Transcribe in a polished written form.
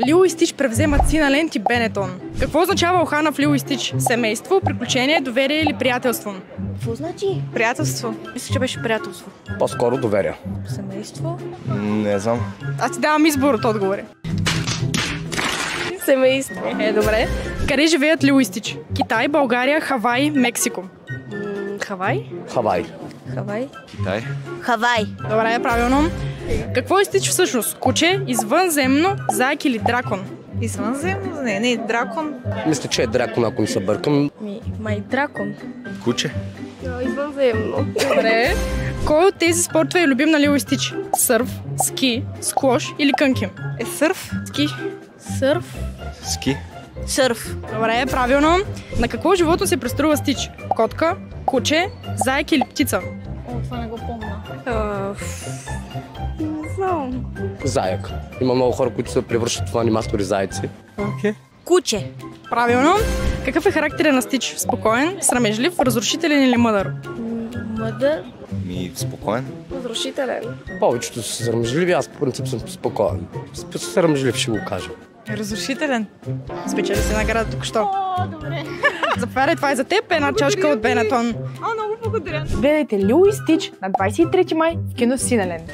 Лило и Стич превземат Синаленд и Бенетон. Какво означава охрана в Лило и Стич? Семейство, приключение, доверие или приятелство? Какво значи? Приятелство. Мисля, че беше приятелство. По-скоро доверие. Семейство? Не знам. Аз ти давам избор от отговори. Семейство. Добре. Къде живеят Лило и Стич? Китай, България, Хавай, Мексико. Хавай? Хавай. Хавай? Китай. Хавай. Добре, правилно. Какво е Стич всъщност? Куче, извънземно, заек или дракон? Извънземно? Не, дракон. Мисля, че е дракон, ако не се бъркам. Май дракон. Куче. Извънземно. Добре. Кой от тези спортове е любим на Лило и Стич? Сърф, ски, сквош или кънки? Сърф. Ски. Сърф? Ски. Сърф. Добре, правилно. На какво животно се преструва Стич? Котка, куче, заек или птица? Това не го помня. Не знам. Заек. Има много хора, които се превръщат в аниматори зайци. Куче. Правилно. Какъв е характерът на Стич? Спокоен, срамежлив, разрушителен или мъдър? Мъдър. Спокоен. Разрушителен. Повечето са срамежливи, аз по принцип съм спокоен. Срамежлив ще го кажа. Разрушителен. Спечели си награда тук що. Добре. Заповядай, това е за теб, една чашка от Бенетон. Много благодаря. Гледайте Лило и Стич на 23 май в кино Синаленд.